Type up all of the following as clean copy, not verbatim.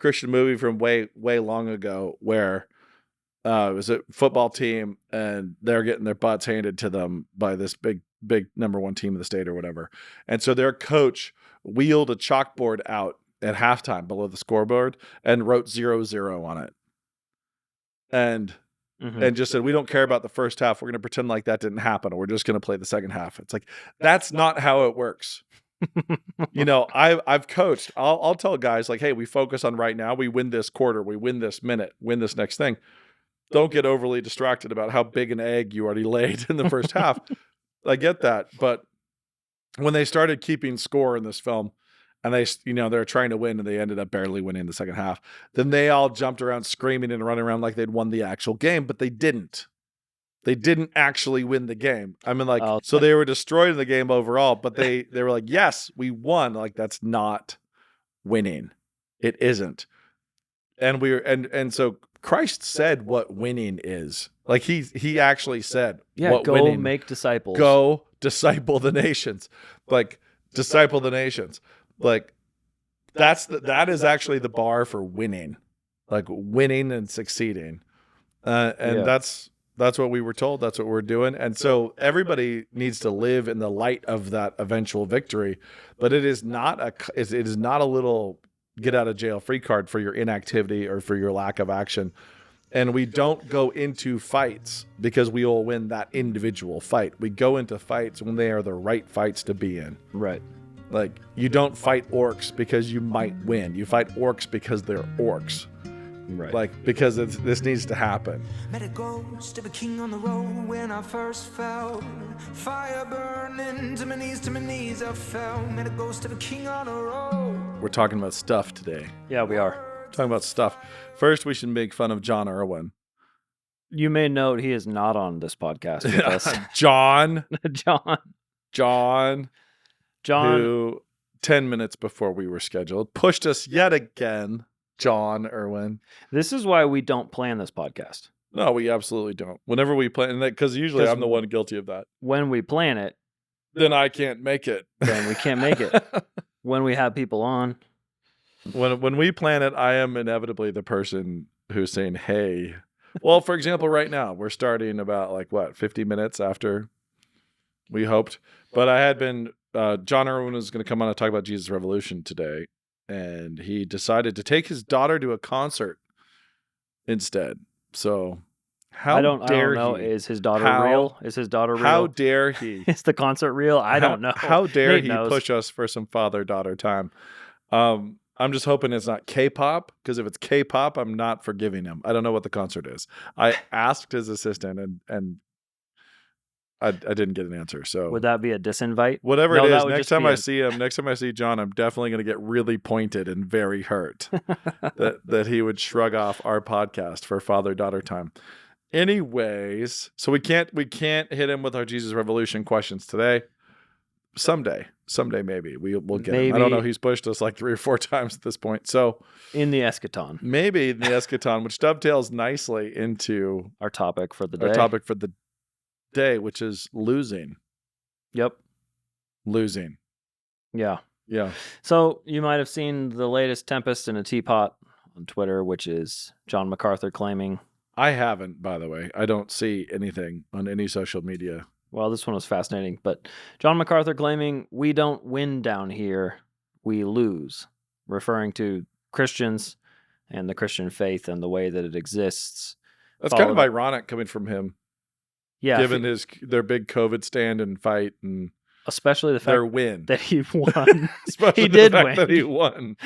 Christian movie from way long ago where it was a football team and they're getting their butts handed to them by this big number one team of the state or whatever. And so their coach wheeled a chalkboard out at halftime below the scoreboard and wrote 0-0 on it. And just said, we don't care about the first half. We're going to pretend like that didn't happen. Or we're just going to play the second half. It's like, that's not how it works. I've coached. I'll tell guys like, hey, we focus on right now. We win this quarter. We win this minute. Win this next thing. Don't get overly distracted about how big an egg you already laid in the first half. I get that. But when they started keeping score in this film and they're trying to win and they ended up barely winning the second half, then they all jumped around screaming and running around like they'd won the actual game, but they didn't. They didn't actually win the game. I mean, so they were destroyed in the game overall, but they were like, yes, we won. Like, that's not winning. It isn't. And and so Christ said what winning is. Like he actually said, what go winning, make disciples. Go disciple the nations. Like, disciple the nations. Like, that is actually the bar for winning. Like, winning and succeeding. That's what we were told. That's what we're doing. And so everybody needs to live in the light of that eventual victory. But it is not a little get out of jail free card for your inactivity or for your lack of action. And we don't go into fights because we will win that individual fight. We go into fights when they are the right fights to be in. Right. Like, you don't fight orcs because you might win. You fight orcs because they're orcs. Right. Like, because this needs to happen. Met a ghost of a king on the road when I first fell. Fire burning to my knees I fell. Met a ghost of a king on the road. We're talking about stuff today. Yeah, we are. Talking about stuff. First, we should make fun of John Irwin. You may note he is not on this podcast with us. John. John. Who, 10 minutes before we were scheduled, pushed us yet again. John Irwin. This is why we don't plan this podcast. No, we absolutely don't. Whenever we plan, because usually I'm the one guilty of that. When we plan it, then I can't make it. Then we can't make it. When we have people on. When we plan it, I am inevitably the person who's saying, hey. Well, for example, right now, we're starting about 50 minutes after we hoped. But I had been, John Irwin was going to come on and talk about Jesus Revolution today. And he decided to take his daughter to a concert instead. So I don't know. Is his daughter real? Is his daughter real? How dare he? Is the concert real? I don't know. How dare he push us for some father-daughter time? I'm just hoping it's not K-pop, because if it's K-pop, I'm not forgiving him. I don't know what the concert is. I asked his assistant, and I didn't get an answer. So would that be a disinvite? Whatever it is, next time I see John, I'm definitely going to get really pointed and very hurt that he would shrug off our podcast for father-daughter time. Anyways, so we can't hit him with our Jesus Revolution questions today. Someday maybe we'll get him. I don't know. He's pushed us 3 or 4 times at this point. So in the eschaton, maybe in the eschaton, which dovetails nicely into our topic for the day. Which is losing. Yep. Losing. Yeah. Yeah. So you might have seen the latest Tempest in a Teapot on Twitter, which is John MacArthur claiming. I haven't, by the way. I don't see anything on any social media. Well, this one was fascinating, but John MacArthur claiming we don't win down here, we lose, referring to Christians and the Christian faith and the way that it exists. That's kind of ironic coming from him. Yeah, given their big COVID stand and fight, and especially the fact their win that he won. Especially he did fact win. That he won.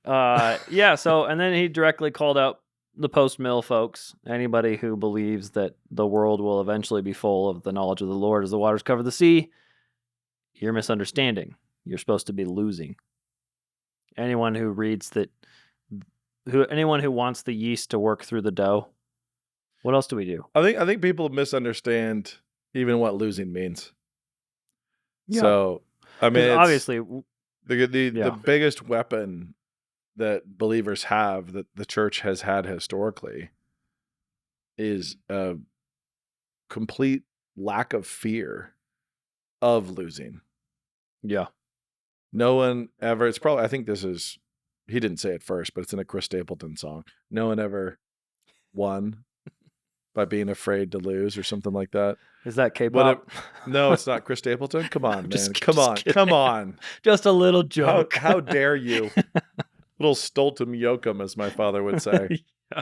Yeah. So, and then he directly called out the post-mill folks. Anybody who believes that the world will eventually be full of the knowledge of the Lord as the waters cover the sea, you're misunderstanding. You're supposed to be losing. Anyone who reads that, anyone who wants the yeast to work through the dough. What else do we do? I think people misunderstand even what losing means. Yeah. So, I mean, obviously, the biggest weapon that believers have, that the church has had historically, is a complete lack of fear of losing. Yeah. No one ever, I think this is he didn't say it first, but it's in a Chris Stapleton song. No one ever won by being afraid to lose or something like that. Is that K-pop? No, it's not Chris Stapleton. Come on, man. Just Come on. Just a little joke. How dare you? Little stultum yokum, as my father would say. Yeah.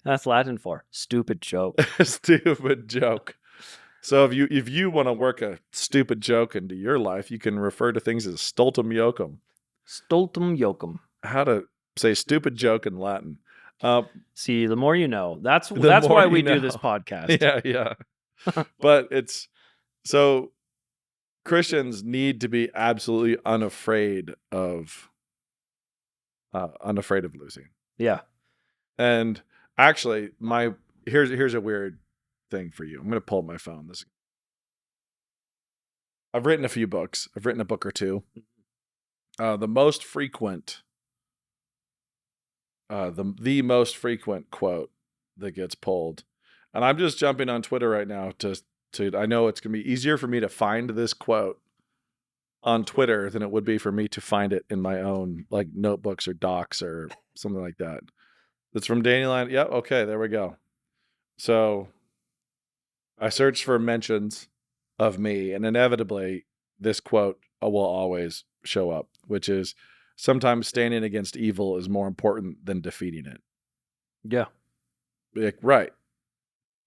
That's Latin for stupid joke. Stupid joke. So if you want to work a stupid joke into your life, you can refer to things as stultum yokum. Stultum yokum. How to say stupid joke in Latin. See, the more you know. That's why we do this podcast. Yeah. But it's so Christians need to be absolutely unafraid of losing. Yeah. And actually, here's a weird thing for you. I'm going to pull up my phone. I've written a few books. I've written a book or two. The most frequent quote that gets pulled, and I'm just jumping on Twitter right now to I know it's going to be easier for me to find this quote on Twitter than it would be for me to find it in my own like notebooks or docs or something like that. It's from Dandelion. Yep. Okay. There we go. So I searched for mentions of me, and inevitably this quote will always show up, which is, sometimes standing against evil is more important than defeating it. Yeah. Like, right.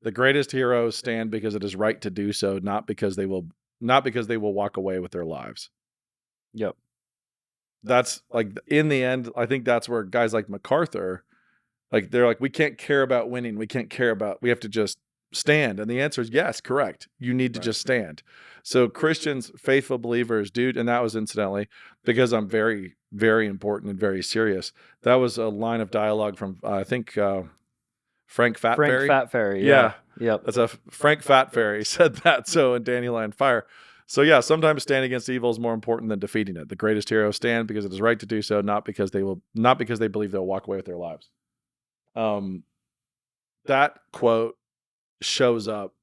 The greatest heroes stand because it is right to do so, not because they will walk away with their lives. Yep. That's like, in the end, I think that's where guys like MacArthur, like, they're like, we can't care about winning. We have to just stand. And the answer is yes, correct. You need to just stand. So Christians, faithful believers, dude, and that was incidentally, because I'm very, very important and very serious. That was a line of dialogue from, I think, Frank Fatferry. Frank Fatferry. Yeah. Yep. That's Frank Fatferry said that. So in Dandelion Fire. So yeah, sometimes standing against evil is more important than defeating it. The greatest heroes stand because it is right to do so, not because they believe they'll walk away with their lives. That quote shows up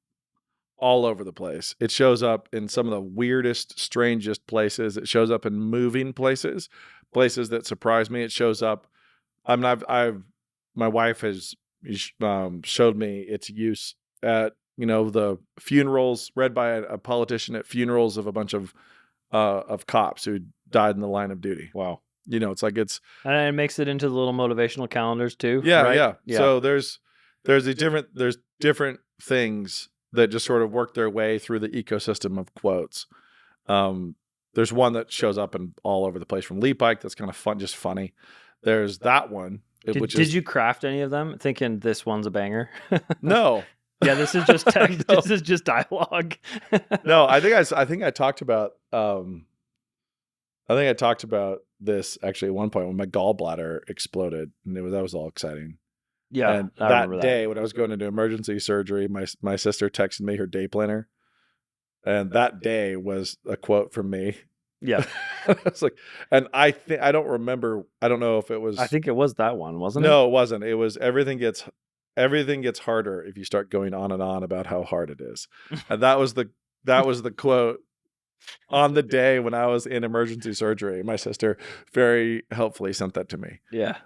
all over the place. It shows up in some of the weirdest, strangest places. It shows up in moving places that surprise me. It shows up. My wife has showed me its use at, the funerals, read by a politician at funerals of a bunch of cops who died in the line of duty. Wow. And it makes it into the little motivational calendars too. Yeah, right? yeah. So there's different things that just sort of work their way through the ecosystem of quotes. There's one that shows up in all over the place from Lee Pike. That's kind of fun, just funny. There's that one. Did you craft any of them thinking this one's a banger? No. Yeah, this is just text. No. This is just dialogue. No, I think I talked about this actually at one point when my gallbladder exploded, and that was all exciting. Yeah, and that day when I was going into emergency surgery, my sister texted me her day planner, and that day was a quote from me. Yeah. It's like, and I don't remember. I don't know if it was. I think it was that one, wasn't it? No, it wasn't. It was everything gets harder if you start going on and on about how hard it is, and that was the quote on the day when I was in emergency surgery. My sister very helpfully sent that to me. Yeah.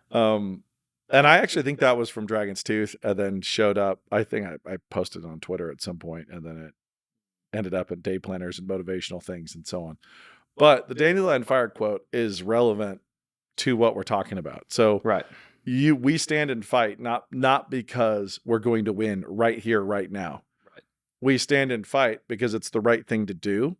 And I actually think that was from Dragon's Tooth, and then showed up. I think I posted on Twitter at some point, and then it ended up in day planners and motivational things and so on. But the Dandelion Fire quote is relevant to what we're talking about. So right. We stand and fight, not because we're going to win right here, right now. Right. We stand and fight because it's the right thing to do.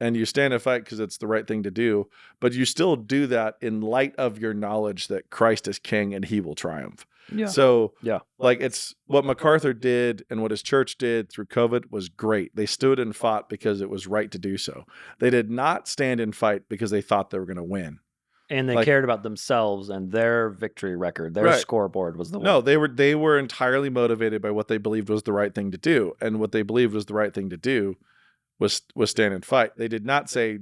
And you stand and fight because it's the right thing to do, but you still do that in light of your knowledge that Christ is king and he will triumph. Yeah. So yeah, like, it's what MacArthur did and what his church did through COVID was great. They stood and fought because it was right to do so. They did not stand and fight because they thought they were going to win. And they cared about themselves and their victory record. Their scoreboard was the one. No, they were entirely motivated by what they believed was the right thing to do. And what they believed was the right thing to do was stand and fight. They did not say,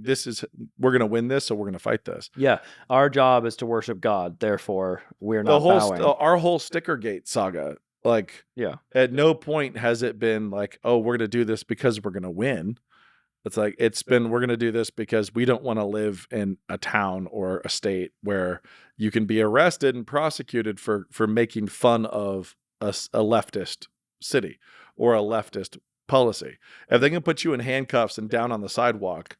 we're going to win this, so we're going to fight this. Yeah. Our job is to worship God. Therefore, we're not bowing. Our whole Stickergate saga, at no point has it been like, oh, we're going to do this because we're going to win. It's like we're going to do this because we don't want to live in a town or a state where you can be arrested and prosecuted for making fun of a leftist city or a leftist policy. If they can put you in handcuffs and down on the sidewalk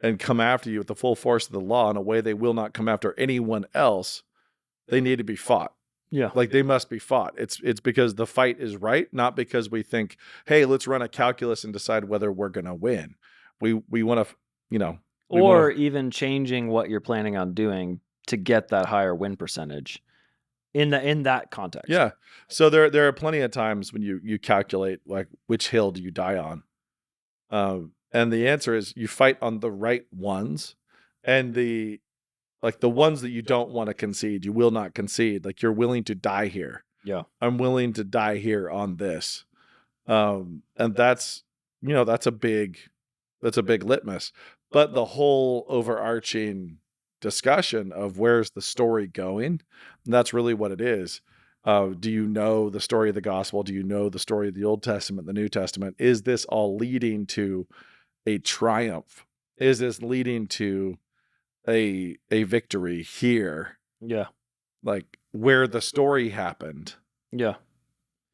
and come after you with the full force of the law in a way they will not come after anyone else, they need to be fought. Yeah. Like they must be fought. It's because the fight is right, not because we think, hey, let's run a calculus and decide whether we're going to win. We want to, or even changing what you're planning on doing to get that higher win percentage in that context. Yeah. So there are plenty of times when you calculate like which hill do you die on. And the answer is you fight on the right ones, and the ones that you don't want to concede, you will not concede. Like you're willing to die here. Yeah. I'm willing to die here on this. And that's a big litmus. But the whole overarching discussion of where's the story going, that's really what it is. Do you know the story of the gospel? Do you know the story of the Old Testament, the New Testament? Is this all leading to a triumph? Is this leading to a victory here? Yeah. Like where the story happened. Yeah.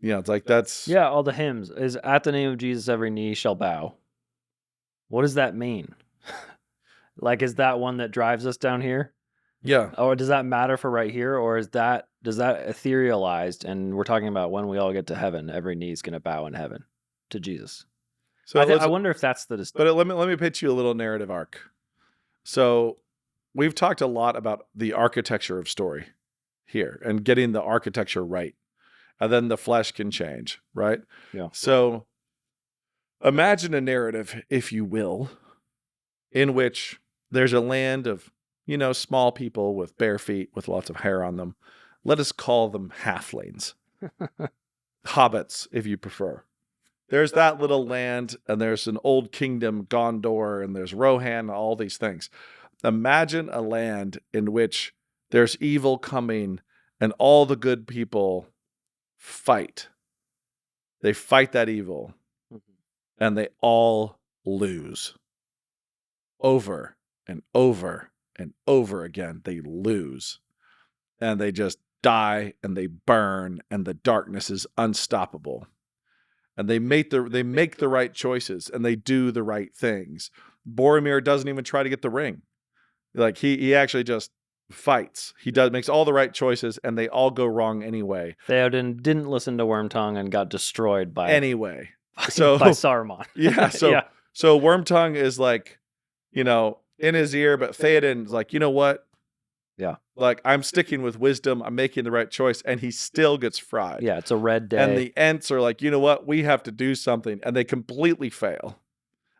Yeah, it's like that's... Yeah, all the hymns. Is at the name of Jesus every knee shall bow. What does that mean? Like, is that one that drives us down here? Yeah. Or does that matter for right here? Or does that etherealized, and we're talking about when we all get to heaven, every knee is going to bow in heaven to Jesus. So I wonder if that's the... But let me pitch you a little narrative arc. So we've talked a lot about the architecture of story here and getting the architecture right. And then the flesh can change, right? Yeah. So imagine a narrative, if you will, in which there's a land of, small people with bare feet with lots of hair on them. Let us call them halflings. Hobbits, if you prefer. There's that little land, and there's an old kingdom, Gondor, and there's Rohan, all these things. Imagine a land in which there's evil coming, and all the good people fight. They fight that evil, and they all lose. Over and over and over again, they lose. And they just die, and they burn, and the darkness is unstoppable. And they make the right choices, and they do the right things. Boromir doesn't even try to get the ring. Like he actually just fights. He makes all the right choices, and they all go wrong anyway. Theoden didn't listen to Wormtongue and got destroyed by by Saruman. Yeah. So Wormtongue is like, in his ear, but Theoden's like, you know what? Yeah. Like, I'm sticking with wisdom. I'm making the right choice. And he still gets fried. Yeah, it's a red day. And the Ents are like, you know what? We have to do something. And they completely fail.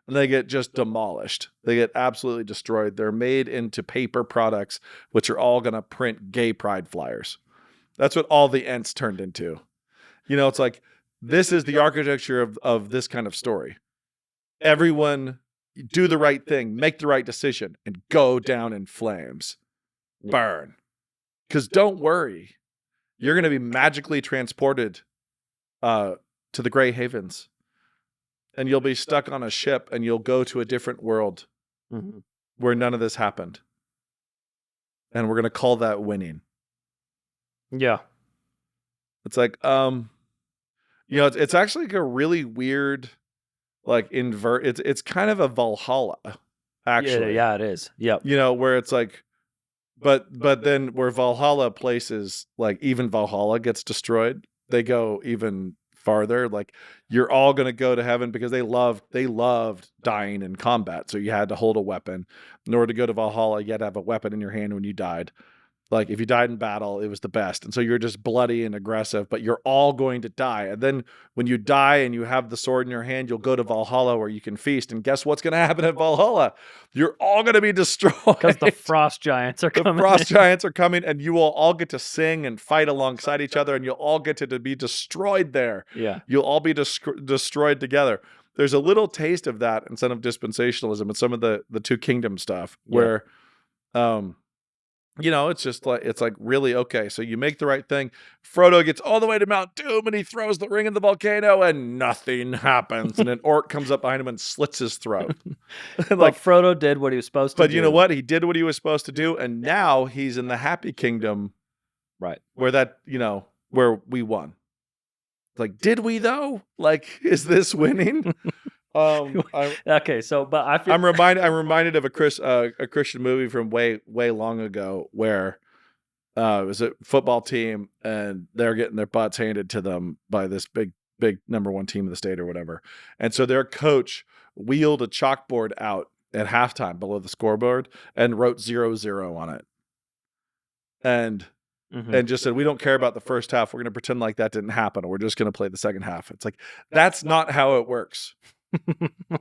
And they get just demolished. They get absolutely destroyed. They're made into paper products, which are all going to print gay pride flyers. That's what all the Ents turned into. It's like, this is the architecture of this kind of story. Everyone do the right thing, make the right decision, and go down in flames. Burn. Because don't worry, you're going to be magically transported to the Grey Havens, and you'll be stuck on a ship, and you'll go to a different world where none of this happened. And we're going to call that winning. Yeah. It's like, it's actually like a really weird, like it's kind of a Valhalla, actually. Yeah, it is. Yep. Where it's like, but then where Valhalla places, like even Valhalla gets destroyed, they go even farther. Like you're all going to go to heaven because they loved dying in combat. So you had to hold a weapon. In order to go to Valhalla, you had to have a weapon in your hand when you died. Like if you died in battle, it was the best. And so you're just bloody and aggressive, but you're all going to die. And then when you die and you have the sword in your hand, you'll go to Valhalla where you can feast. And guess what's going to happen at Valhalla? You're all going to be destroyed. Because the frost giants are coming. The frost giants are coming, and you will all get to sing and fight alongside each other, and you'll all get to be destroyed there. Yeah. You'll all be destroyed together. There's a little taste of that in some of dispensationalism and some of the two kingdom stuff where, it's just like, really, okay, so you make the right thing. Frodo gets all the way to Mount Doom and he throws the ring in the volcano and nothing happens. And an orc comes up behind him and slits his throat. Like Frodo did what he was supposed to do. But you know what? He did what he was supposed to do. And now he's in the happy kingdom. Right. Where where we won. Like, did we though? Like, is this winning? Okay, so but I feel I'm reminded of a Christian movie from way long ago where it was a football team and they're getting their butts handed to them by this big number one team of the state or whatever, and so their coach wheeled a chalkboard out at halftime below the scoreboard and wrote 0-0 on it, and just said, we don't care about the first half. We're going to pretend like that didn't happen. Or we're just going to play the second half. It's like, that's not how it works.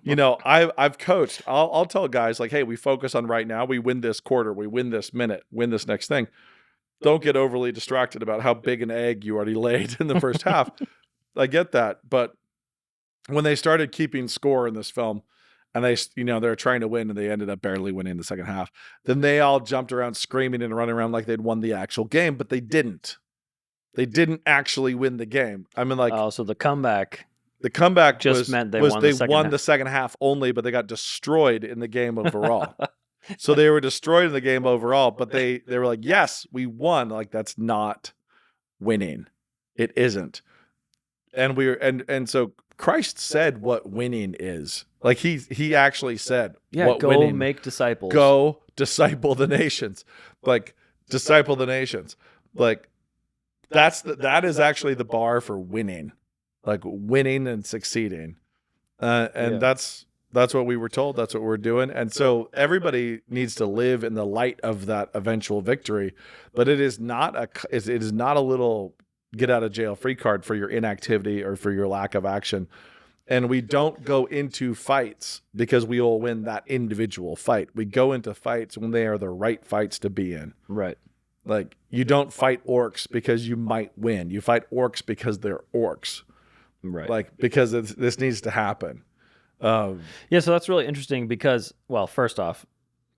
I've coached. I'll tell guys like, hey, we focus on right now. We win this quarter. We win this minute. Win this next thing. Don't get overly distracted about how big an egg you already laid in the first half. I get that. But when they started keeping score in this film and they're trying to win and they ended up barely winning the second half, then they all jumped around screaming and running around like they'd won the actual game, but they didn't. They didn't actually win the game. I mean, like, so the comeback just meant they won the second half only, but they got destroyed in the game overall. So they were destroyed in the game overall, but they were like, yes, we won. Like, that's not winning. It isn't. And so Christ said what winning is. Like, he actually said, what go winning, make disciples. Go disciple the nations. Like, disciple the nations. Like, that is actually the bar for winning. Like, winning and succeeding. That's what we were told. That's what we're doing. And so everybody needs to live in the light of that eventual victory. But it is not a little get out of jail free card for your inactivity or for your lack of action. And we don't go into fights because we will win that individual fight. We go into fights when they are the right fights to be in. Right. Like, you don't fight orcs because you might win. You fight orcs because they're orcs. Right. Like, because this needs to happen. So that's really interesting because, well, first off,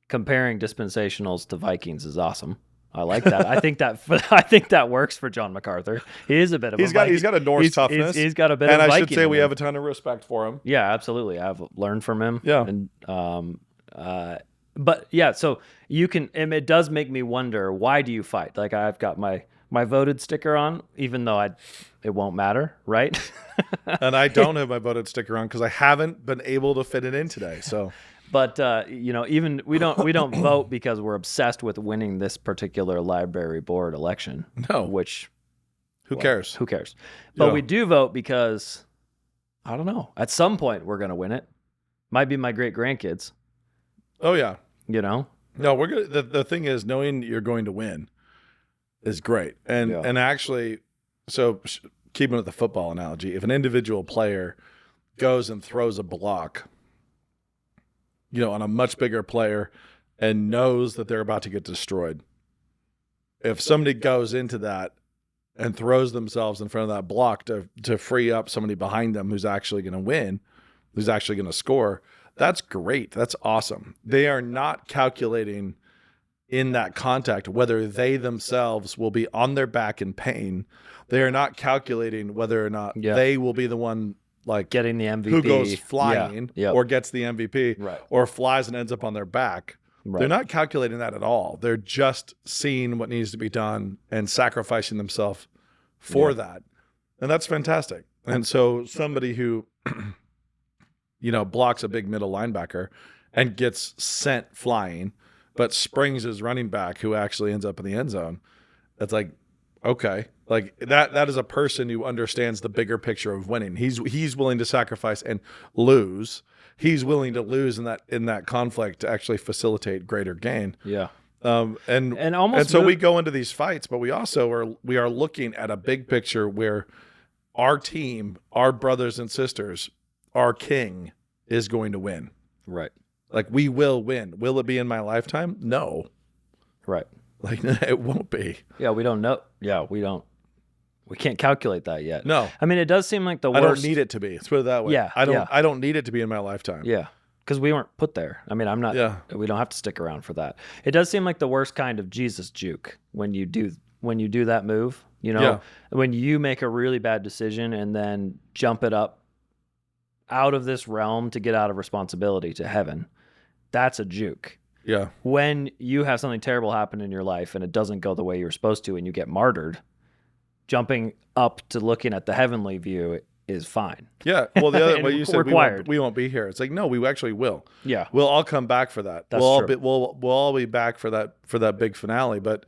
comparing dispensationals to Vikings is awesome. I like that. I think that works for John MacArthur. He is a bit of he's got a Norse toughness. He's got a bit of Viking. And I should say we have a ton of respect for him. Yeah, absolutely. I've learned from him. Yeah. And but yeah, so you can, and it does make me wonder, why do you fight? Like, I've got my voted sticker on, even though it won't matter, right? And I don't have my voted sticker on because I haven't been able to fit it in today. So, but even we don't vote because we're obsessed with winning this particular library board election. No, who cares? Who cares? But we do vote because, I don't know, at some point we're gonna win it. Might be my great grandkids. Oh yeah, No, we're gonna. The thing is, knowing you're going to win is great. And actually, so keeping with the football analogy, if an individual player goes and throws a block, on a much bigger player and knows that they're about to get destroyed, if somebody goes into that and throws themselves in front of that block to free up somebody behind them who's actually going to win, who's actually going to score, that's great. That's awesome. They are not calculating in that contact whether they themselves will be on their back in pain. They are not calculating whether or not they will be the one, like, getting the MVP, who goes flying or gets the MVP, or flies and ends up on their back. They're not calculating that at all. They're just seeing what needs to be done and sacrificing themselves for that. And that's fantastic. And so somebody who blocks a big middle linebacker and gets sent flying, but springs his running back who actually ends up in the end zone, it's like, okay, like that is a person who understands the bigger picture of winning. He's willing to sacrifice and lose. He's willing to lose in that conflict to actually facilitate greater gain. Yeah. And so we go into these fights, but we also are looking at a big picture where our team, our brothers and sisters, our king is going to win. Right. Like, we will win. Will it be in my lifetime? No. Right. Like, it won't be. Yeah, we don't know. Yeah, we can't calculate that yet. No. I mean, it does seem like the worst. I don't need it to be. Let's put it that way. Yeah. I don't need it to be in my lifetime. Yeah. because we weren't put there. I mean, I'm not. Yeah. We don't have to stick around for that. It does seem like the worst kind of Jesus juke when you do that move. You know, Yeah. when you make a really bad decision and then jump it up out of this realm to get out of responsibility to heaven. That's a juke. Yeah. When you have something terrible happen in your life and it doesn't go the way you're supposed to and you get martyred, jumping up to looking at the heavenly view is fine. Yeah. Well, the other And way you said required. we won't be here. It's like, no, we actually will. Yeah. We'll all come back for that. That's we'll true. we'll all be back for that big finale. But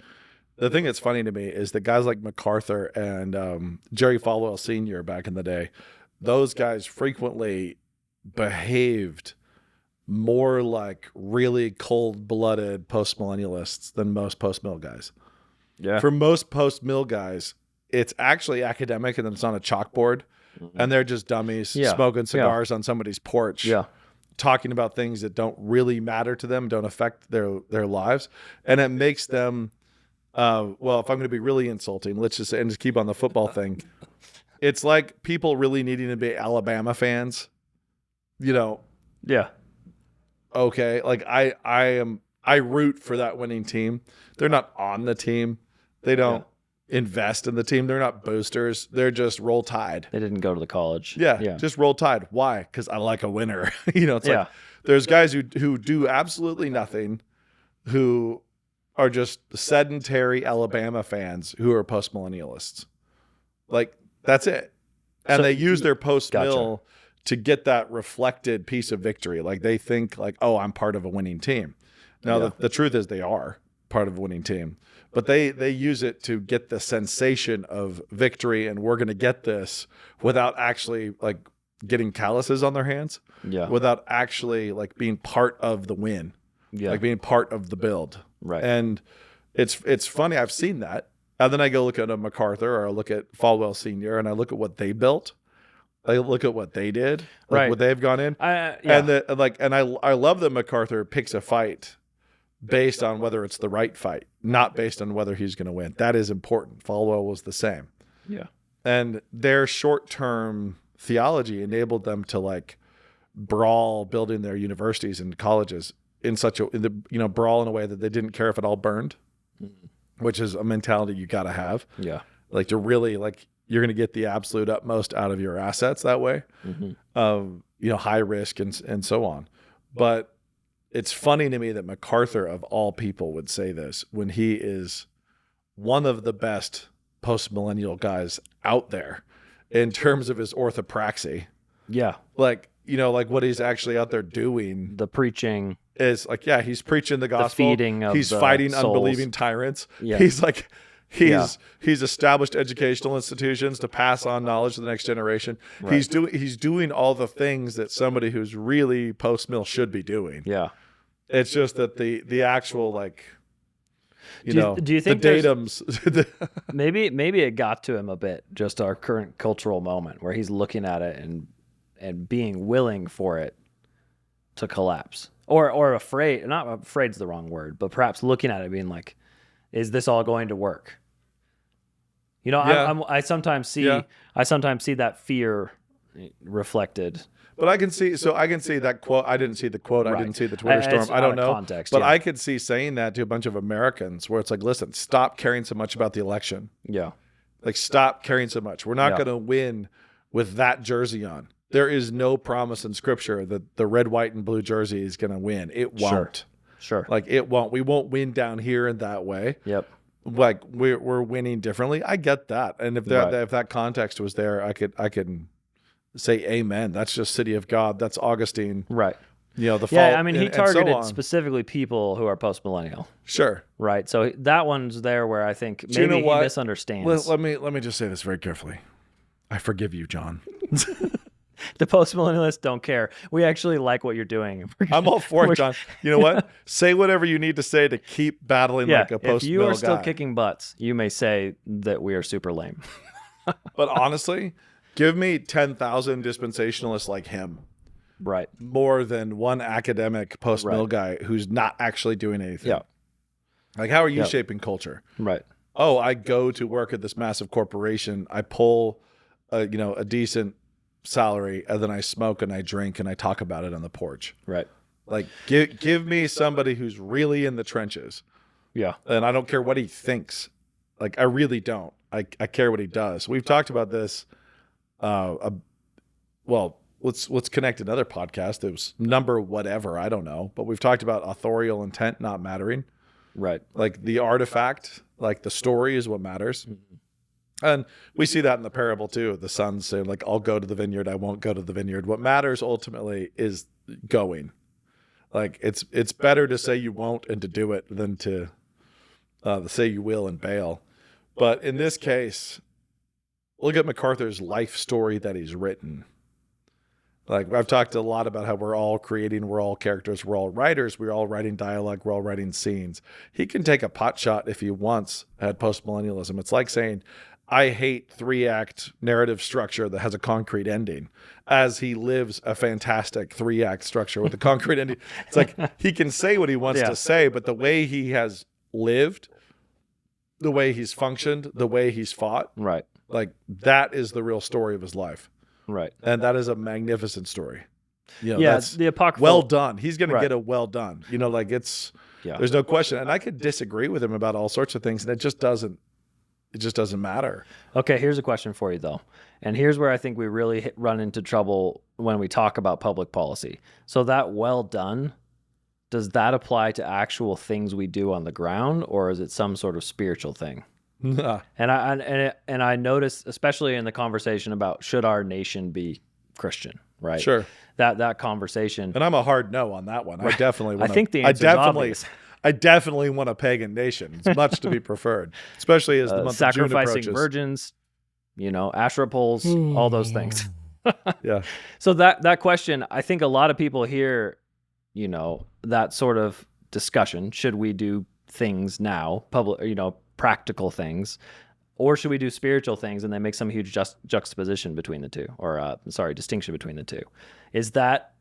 the thing that's funny to me is that guys like MacArthur and Jerry Falwell Sr. back in the day, those guys frequently behaved more like really cold-blooded postmillennialists than most post-mill guys. Yeah. For most post-mill guys, it's actually academic and then it's on a chalkboard and they're just dummies Yeah. smoking cigars on somebody's porch, Yeah. talking about things that don't really matter to them, don't affect their lives. And it makes them, well, if I'm going to be really insulting, let's just say, and just keep on the football thing. It's like people really needing to be Alabama fans, you know, Yeah. okay, like I root for that winning team. They're not on the team. They don't invest in the team. They're not boosters. They're just roll tide. They didn't go to the college. Yeah. Just roll tide. Why? Because I like a winner. You know, it's Yeah. like there's guys who do absolutely nothing, who are just sedentary Alabama fans who are postmillennialists. Like that's it. And So- they use their post-mill Gotcha. to get that reflected piece of victory. Like they think like, oh, I'm part of a winning team. Now, Yeah. the truth is they are part of a winning team, but they use it to get the sensation of victory. And we're going to get this without actually like getting calluses on their hands, Yeah. without actually like being part of the win, Yeah. like being part of the build. Right. And it's funny. I've seen that. And then I go look at a MacArthur or I look at Falwell Sr. and I look at what they built. I look at what they did, like Right. what they've gone in. Yeah. And I love that MacArthur picks a fight based on whether it's the right fight, not based on whether he's going to win. That is important. Falwell was the same. Yeah. And their short-term theology enabled them to like brawl building their universities and colleges brawl in a way that they didn't care if it all burned, which is a mentality you got to have. Yeah. Like to really like, you're going to get the absolute utmost out of your assets that way, high risk and so on. But it's funny to me that MacArthur of all people would say this when he is one of the best post-millennial guys out there in terms of his orthopraxy. Yeah. Like what he's actually out there doing The preaching. is like, yeah, he's preaching the gospel. feeding of he's the fighting souls. unbelieving tyrants. Yeah. He's established educational institutions to pass on knowledge to the next generation. Right. He's doing all the things that somebody who's really post-mill should be doing. Yeah. It's just that the actual like, Do you think the there's- datums? Maybe it got to him a bit, just our current cultural moment where he's looking at it and being willing for it to collapse. Or afraid, not afraid's the wrong word, but perhaps looking at it being like, is this all going to work? Yeah. I sometimes see that fear reflected. But I can see that quote. I didn't see the quote. I Right. didn't see the Twitter storm. It's I don't out of know. context, But yeah. I could see saying that to a bunch of Americans where it's like, listen, stop caring so much about the election. Yeah. Like, stop caring so much. We're not Yeah. going to win with that jersey on. There is no promise in Scripture that the red, white, and blue jersey is going to win. It won't. Sure. Like, it won't. We won't win down here in that way. Yep. Like, we're winning differently. I get that. And if that Right. if that context was there, I could say amen. That's just city of God. That's Augustine. Right. The fall. Yeah, I mean, he and so targeted on. specifically people who are post-millennial, Sure. right? So that one's there where I think Do you maybe know what? he misunderstands. Let me just say this very carefully. I forgive you, John. The post-millennialists don't care. We actually like what you're doing. I'm all for it, John. You know what? Say whatever you need to say to keep battling Yeah, like a if post-mill you are still guy. kicking butts, you may say that we are super lame. But honestly, give me 10,000 dispensationalists like him Right. more than one academic post-mill Right. guy who's not actually doing anything. Yeah. Like, how are you Yeah. shaping culture? Right. Oh, I go to work at this massive corporation. I pull, a decent salary, and then I smoke and I drink and I talk about it on the porch. Right. Like, give me somebody who's really in the trenches. Yeah. And I don't care what he thinks. Like, I really don't. I care what he does. We've talked about this. Well, let's connect another podcast. It was number whatever, I don't know. But we've talked about authorial intent not mattering. Right. Like the artifact, like the story is what matters. And we see that in the parable too. The sons say, like, I'll go to the vineyard, I won't go to the vineyard. What matters ultimately is going. Like, it's better to say you won't and to do it than to say you will and bail. But in this case, look at MacArthur's life story that he's written. Like, I've talked a lot about how we're all creating, we're all characters, we're all writers, we're all writing dialogue, we're all writing scenes. He can take a pot shot if he wants at postmillennialism. It's like saying, I hate 3-act narrative structure that has a concrete ending, as he lives a fantastic 3-act structure with a concrete ending. It's like, he can say what he wants to say, but the way he has lived, the way he's functioned, the way he's fought, Right. like, that is the real story of his life. Right. And that is a magnificent story. You know, Yeah. that's The apocryphal. well done. He's going to Right. get a well done. You know, like, Yeah. there's no question. And I could disagree with him about all sorts of things, and it just doesn't matter. Okay, here's a question for you, though. And here's where I think we really run into trouble when we talk about public policy. So that well done, does that apply to actual things we do on the ground, or is it some sort of spiritual thing? And I noticed, especially in the conversation about should our nation be Christian, right? Sure. That conversation. And I'm a hard no on that one. I definitely want I think the answer is obvious. I definitely want a pagan nation. It's much to be preferred, especially as the month of June sacrificing approaches. virgins, Asherah poles, all those things. Yeah. So that question, I think a lot of people hear, that sort of discussion. Should we do things now, practical things, or should we do spiritual things? And they make some huge juxtaposition between the two, or distinction between the two. Is that?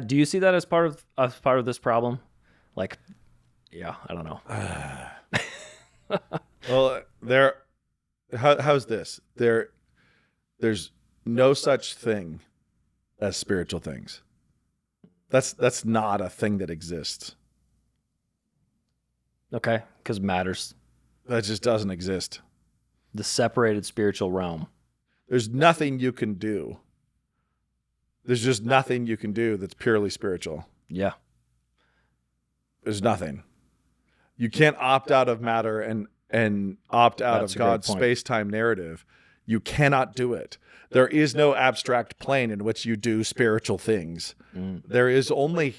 Do you see that as part of this problem? Like, yeah, I don't know. Well, how's this? There's no such thing as spiritual things. That's not a thing that exists. Okay, because matters. That just doesn't exist. The separated spiritual realm. There's nothing you can do. There's just nothing you can do that's purely spiritual. Yeah. There's nothing. You can't opt out of matter and opt out That's of a great God's point. space-time narrative. You cannot do it. There is no abstract plane in which you do spiritual things. There is only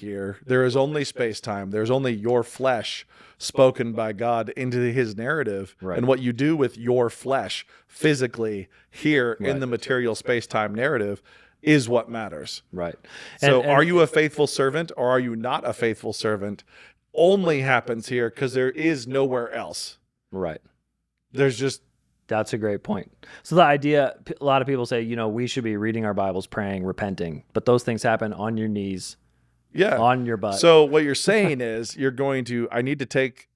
space-time. There's only your flesh spoken by God into his narrative. Right. And what you do with your flesh physically here in the material space-time narrative is what matters. Right. So are you a faithful servant or are you not a faithful servant? Only happens here because there is nowhere else. Right. There's just... That's a great point. So the idea, a lot of people say, we should be reading our Bibles, praying, repenting, but those things happen on your knees, on your butt. So what you're saying is I need to take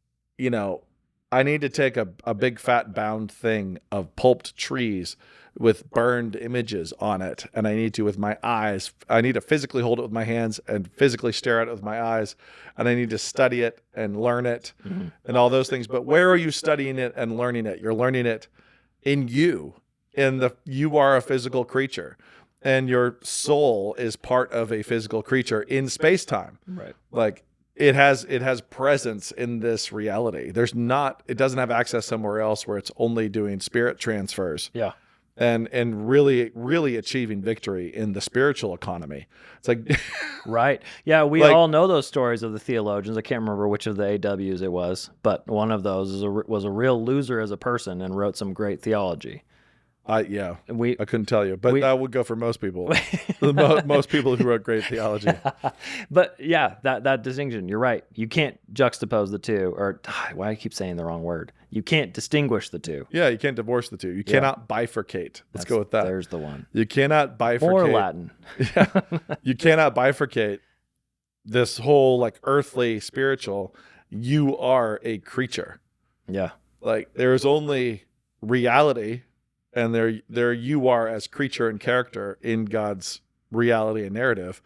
a big fat bound thing of pulped trees with burned images on it. And I need to, with my eyes, I need to physically hold it with my hands and physically stare at it with my eyes. And I need to study it and learn it and all those things. But where are you studying it and learning it? You're learning it in you. You are a physical creature. And your soul is part of a physical creature in space-time. Right. Like, it has presence in this reality. It doesn't have access somewhere else where it's only doing spirit transfers. Yeah. And really, really achieving victory in the spiritual economy. It's like, right. Yeah, we all know those stories of the theologians. I can't remember which of the AWs it was, but one of those was a real loser as a person and wrote some great theology. I couldn't tell you, but that would go for most people. Most people who wrote great theology. But yeah, that distinction, you're right. You can't juxtapose the two, or why I keep saying the wrong word. You can't distinguish the two. Yeah, you can't divorce the two. You cannot bifurcate. Let's go with that. There's the one. You cannot bifurcate. More Latin. Yeah. You cannot bifurcate this whole like earthly spiritual. You are a creature. Yeah. Like there is only reality and there you are as creature and character in God's reality and narrative,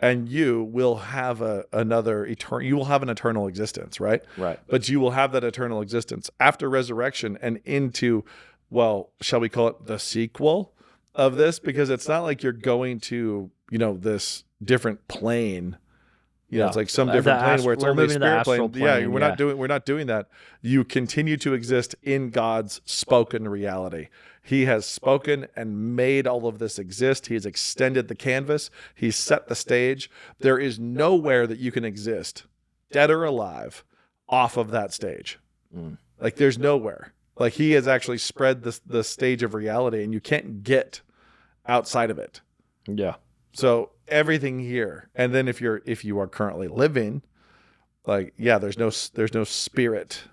and you will have an eternal existence, right? Right. But you will have that eternal existence after resurrection and into, well, shall we call it the sequel of this? Because it's not like you're going to, this different plane. It's like some different plane where it's only spirit plane. We're not doing that. You continue to exist in God's spoken reality. He has spoken and made all of this exist. He's extended the canvas. He's set the stage. There is nowhere that you can exist, dead or alive, off of that stage. Like there's nowhere. Like he has actually spread the stage of reality, and you can't get outside of it. Yeah. So everything here, and then if you are currently living, like there's no spirit,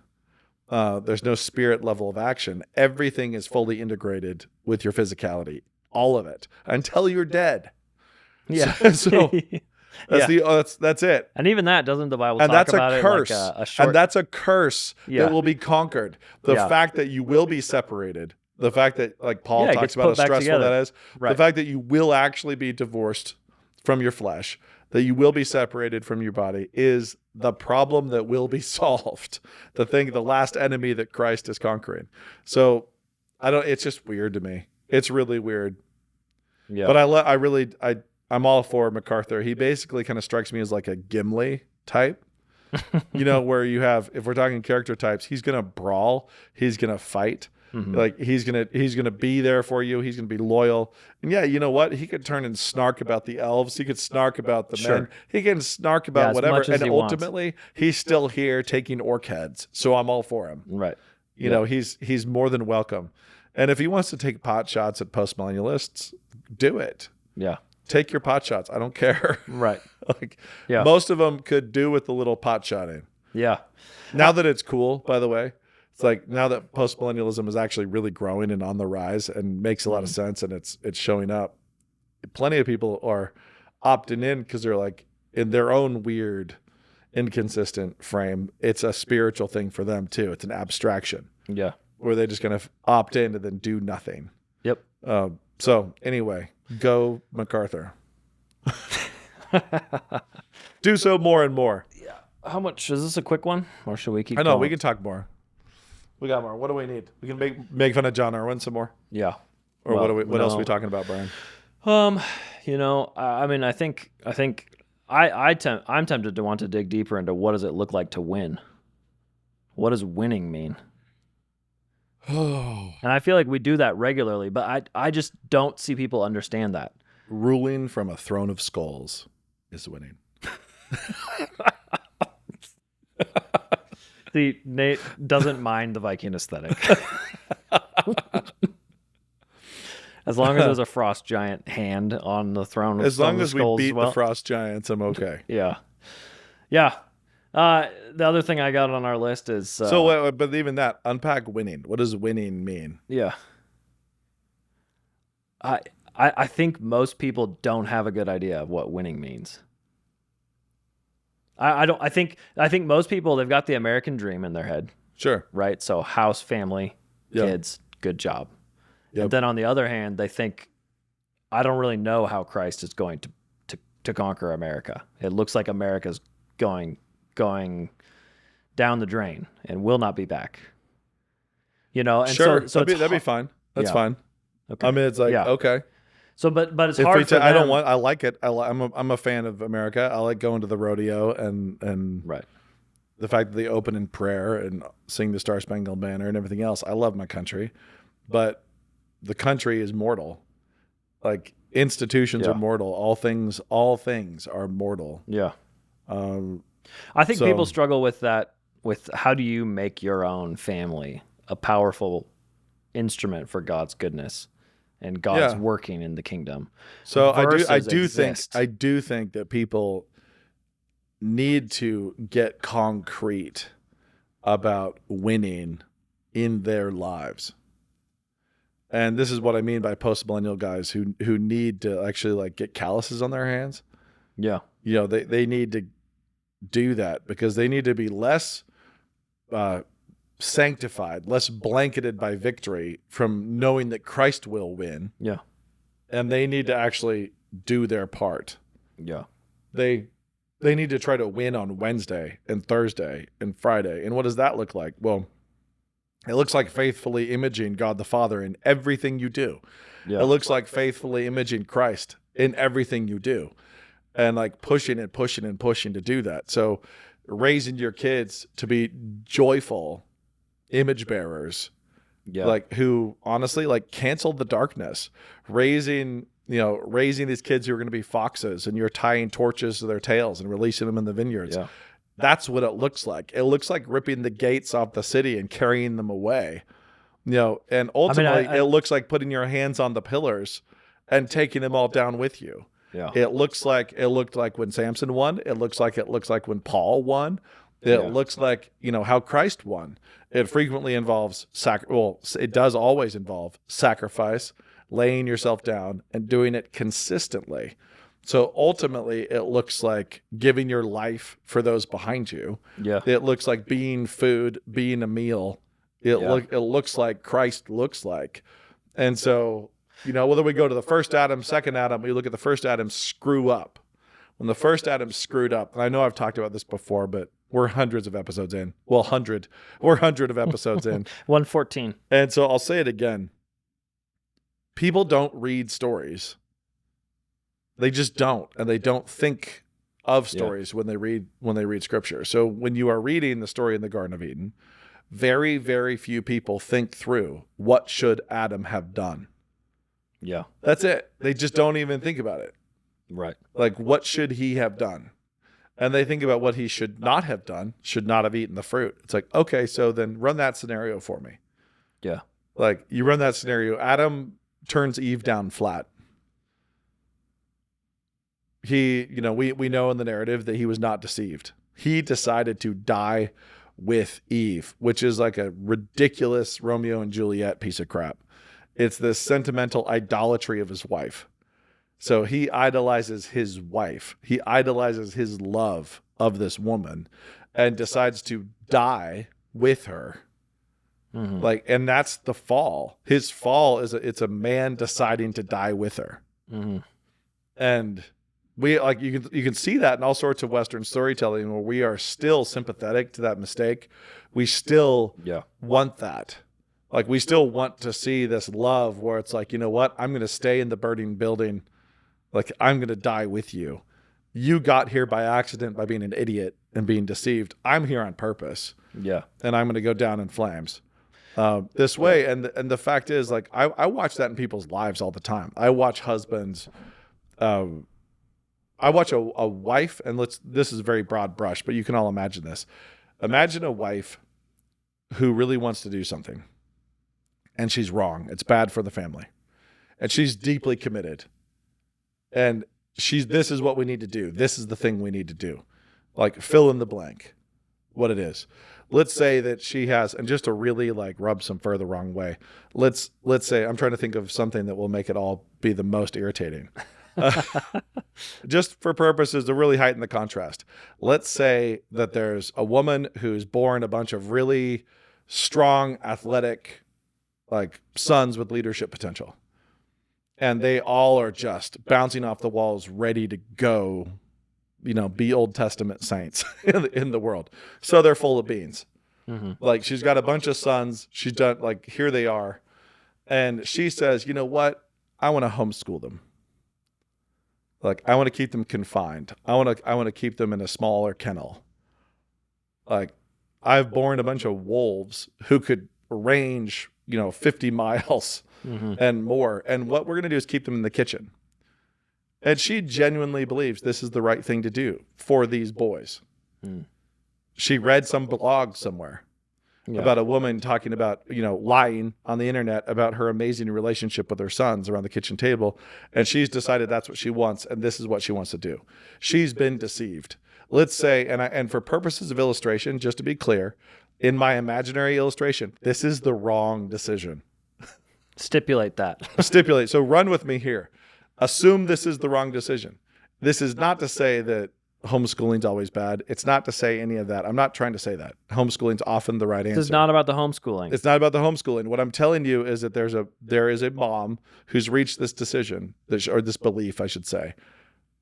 there's no spirit level of action. Everything is fully integrated with your physicality, all of it, until you're dead. Yeah. So that's it. And even that, doesn't the Bible And talk that's about a it curse. like a short? And that's a curse that will be conquered. The fact that you will be separated. The fact that, like Paul talks about how stressful that is, the fact that you will actually be divorced from your flesh, that you will be separated from your body, is the problem that will be solved. The last enemy that Christ is conquering. So it's just weird to me. It's really weird. Yeah. But I'm all for MacArthur. He basically kind of strikes me as like a Gimli type. Where you have, if we're talking character types, he's going to brawl, he's going to fight. Mm-hmm. Like he's gonna be there for you. He's gonna be loyal. And you know what? He could turn and snark about the elves. He could snark about the men. He can snark about whatever. And ultimately, he's still here taking orc heads. So I'm all for him. Right. He's more than welcome. And if he wants to take pot shots at postmillennialists, do it. Yeah. Take your pot shots. I don't care. Right. Most of them could do with a little pot shotting. Yeah. Now that it's cool, by the way. It's like now that postmillennialism is actually really growing and on the rise and makes a lot of sense, and it's showing up. Plenty of people are opting in because they're like, in their own weird, inconsistent frame, it's a spiritual thing for them too. It's an abstraction. Yeah. Where they're just going to opt in and then do nothing. Yep. So anyway, go MacArthur. Do so more and more. Yeah. How much is this? A quick one, or should we keep? I know going? we can talk more. We got more. What do we need? We can make fun of John Irwin some more. Yeah. Or what else are we talking about, Brian? I mean, I think I'm tempted to want to dig deeper into what does it look like to win. What does winning mean? Oh. And I feel like we do that regularly, but I just don't see people understand that. Ruling from a throne of skulls is winning. See, Nate doesn't mind the Viking aesthetic. As long as there's a frost giant hand on the throne. As long as we beat the frost giants, I'm okay. Yeah. Yeah. The other thing I got on our list is... but even that, unpack winning. What does winning mean? Yeah. I think most people don't have a good idea of what winning means. I think most people, they've got the American dream in their head. Sure. Right? So house, family, kids, good job. Yep. And then on the other hand, they think, I don't really know how Christ is going to conquer America. It looks like America's going down the drain and will not be back. And sure. so that'd be fine. That's fine. Okay. I mean, it's like, okay. So, but it's hard for them. I like it. I'm a fan of America. I like going to the rodeo and right. The fact that they open in prayer and sing the Star Spangled Banner and everything else. I love my country, but the country is mortal. Like institutions are mortal. All things are mortal. Yeah. I think people struggle with that. With how do you make your own family a powerful instrument for God's goodness and God's working in the kingdom? So I do think that people need to get concrete about winning in their lives. And this is what I mean by post-millennial guys who need to actually like get calluses on their hands. Yeah. They need to do that because they need to be less sanctified, less blanketed by victory from knowing that Christ will win. Yeah. And they need to actually do their part. Yeah. They need to try to win on Wednesday and Thursday and Friday. And what does that look like? Well, it looks like faithfully imaging God the Father in everything you do. Yeah. It looks like faithfully imaging Christ in everything you do. And like pushing and pushing and pushing to do that. So raising your kids to be joyful image bearers, like who honestly like canceled the darkness, raising these kids who are going to be foxes and you're tying torches to their tails and releasing them in the vineyards. Yeah. That's what it looks like. It looks like ripping the gates off the city and carrying them away, and ultimately it looks like putting your hands on the pillars and taking them all down with you. Yeah. It looked like when Samson won. It looks like when Paul won. It looks like, how Christ won. It frequently involves it does always involve sacrifice, laying yourself down and doing it consistently. So ultimately it looks like giving your life for those behind you. Yeah. It looks like being food, being a meal. It looks like Christ looks like. And so, whether we go to the first Adam, second Adam, we look at the first Adam screw up. When the first Adam screwed up, and I know I've talked about this before, but we're hundreds of episodes in. Well, 100. We're 100 of episodes in. 114. And so I'll say it again. People don't read stories. They just don't. And they don't think of stories when they read scripture. So when you are reading the story in the Garden of Eden, very, very few people think through what should Adam have done. Yeah. That's it. They just don't even think about it. Right. Like, what should he have done? And they think about what he should not have done, should not have eaten the fruit. It's like, okay, so then run that scenario for me. Yeah. Like, you run that scenario. Adam turns Eve down flat. He, we know in the narrative that he was not deceived. He decided to die with Eve, which is like a ridiculous Romeo and Juliet piece of crap. It's this sentimental idolatry of his wife. So he idolizes his wife. He idolizes his love of this woman and decides to die with her. Mm-hmm. And that's the fall. His fall it's a man deciding to die with her. Mm-hmm. And we you can see that in all sorts of Western storytelling where we are still sympathetic to that mistake. We still want that. Like, we still want to see this love where it's like, you know what? I'm going to stay in the burning building. Like, I'm going to die with you. You got here by accident by being an idiot and being deceived. I'm here on purpose. Yeah. And I'm going to go down in flames this way. And the fact is, like, I watch that in people's lives all the time. I watch husbands. I watch a wife, and this is a very broad brush, but you can all imagine this. Imagine a wife who really wants to do something. And she's wrong. It's bad for the family. And she's deeply committed. And this is what we need to do. This is the thing we need to do. Like, fill in the blank, what it is. Let's say that she has, and just to really like rub some fur the wrong way, let's say, I'm trying to think of something that will make it all be the most irritating. Just for purposes to really heighten the contrast. Let's say that there's a woman who's born a bunch of really strong, athletic, like sons with leadership potential. And they all are just bouncing off the walls, ready to go, be Old Testament saints in the world. So they're full of beans. Mm-hmm. Like, she's got a bunch of sons. She's done, like, here they are. And she says, you know what? I want to homeschool them. Like, I want to keep them confined. I want to keep them in a smaller kennel. Like, I've born a bunch of wolves who could range 50 miles and more. And what we're going to do is keep them in the kitchen. And she genuinely believes this is the right thing to do for these boys. Mm. She read some blog somewhere about a woman talking about, lying on the internet about her amazing relationship with her sons around the kitchen table. And she's decided that's what she wants. And this is what she wants to do. She's been deceived. Let's say, and for purposes of illustration, just to be clear, in my imaginary illustration, this is the wrong decision. Stipulate that. So run with me here. Assume this is the wrong decision. This is not to say that homeschooling's always bad. It's not to say any of that. I'm not trying to say that. Homeschooling's often the right answer. This is not about the homeschooling. It's not about the homeschooling. What I'm telling you is that there is a mom who's reached this decision, or this belief, I should say.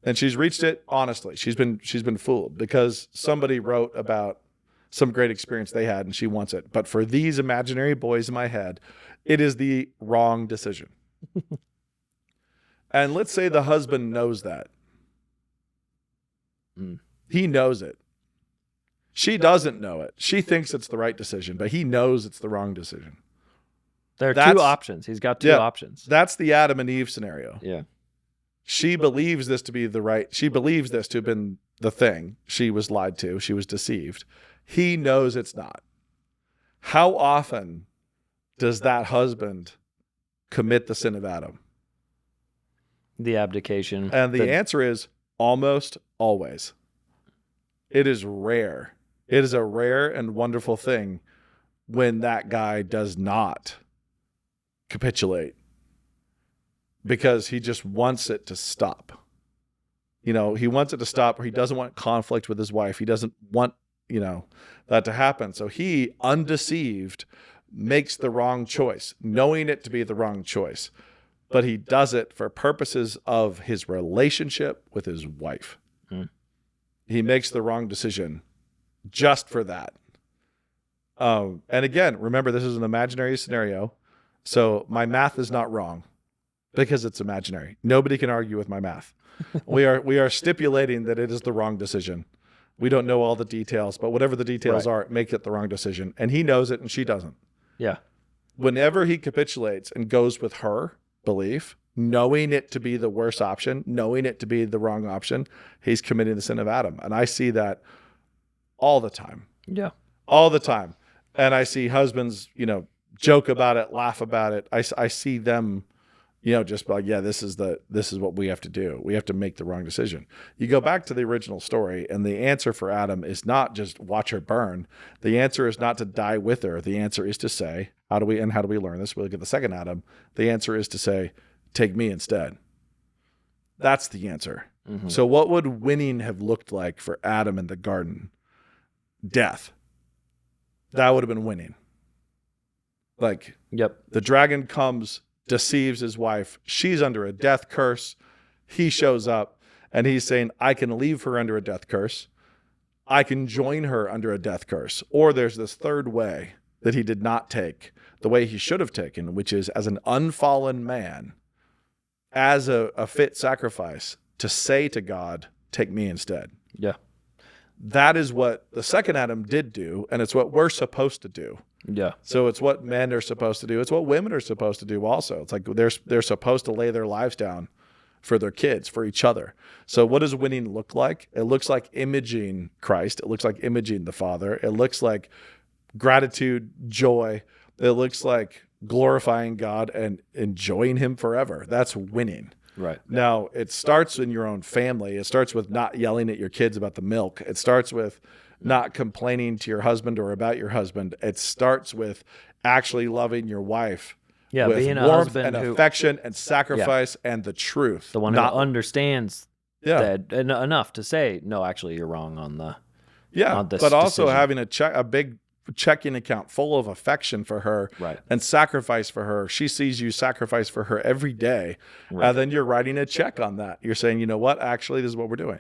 And she's reached it honestly. She's been fooled because somebody wrote about some great experience they had and she wants it. But for these imaginary boys in my head, it is the wrong decision. And let's say the husband knows that. He knows it. She doesn't know it. She thinks it's the right decision, but he knows it's the wrong decision. There are two options. He's got two options. That's the Adam and Eve scenario. Yeah. She believes this to be the right. She believes this to have been the thing. She was lied to. She was deceived. He knows it's not. How often does that husband commit the sin of Adam? The abdication. And the answer is almost always. It is rare. It is a rare and wonderful thing when that guy does not capitulate because he just wants it to stop. He wants it to stop, or he doesn't want conflict with his wife. He doesn't want, that to happen. So he, undeceived, makes the wrong choice, knowing it to be the wrong choice. But he does it for purposes of his relationship with his wife. He makes the wrong decision just for that. And again, remember, this is an imaginary scenario. So my math is not wrong because it's imaginary. Nobody can argue with my math. We are stipulating that it is the wrong decision. We don't know all the details, but whatever the details are, make it the wrong decision. And he knows it and she doesn't. Yeah. Whenever he capitulates and goes with her belief, knowing it to be the worst option, knowing it to be the wrong option, he's committing the sin of Adam. And I see that all the time. Yeah. All the time. And I see husbands, joke about it, laugh about it. I see them, just like, yeah, this is what we have to do. We have to make the wrong decision. You go back to the original story, and the answer for Adam is not just watch her burn. The answer is not to die with her. The answer is to say, how do we learn this? We look at the second Adam. The answer is to say, take me instead. That's the answer. Mm-hmm. So what would winning have looked like for Adam in the garden? Death. That would have been winning. The dragon comes, deceives his wife. She's under a death curse. He shows up and he's saying, I can leave her under a death curse. I can join her under a death curse. Or there's this third way that he did not take, the way he should have taken, which is as an unfallen man, as a fit sacrifice, to say to God, take me instead. Yeah. That is what the second Adam did do, and it's what we're supposed to do. Yeah. So it's what men are supposed to do. It's what women are supposed to do also. It's like they're supposed to lay their lives down for their kids, for each other. So what does winning look like? It looks like imaging Christ. It looks like imaging the Father. It looks like gratitude, joy. It looks like glorifying God and enjoying him forever. That's winning. Right. Now, it starts in your own family. It starts with not yelling at your kids about the milk. It starts with not complaining to your husband or about your husband. It starts with actually loving your wife with being a warmth husband and affection and sacrifice and the truth. The one who understands that enough to say, no, actually, you're wrong on the on this but also decision. having a big checking account full of affection for her and sacrifice for her. She sees you sacrifice for her every day. And then you're writing a check on that. You're saying, you know what? Actually, this is what we're doing.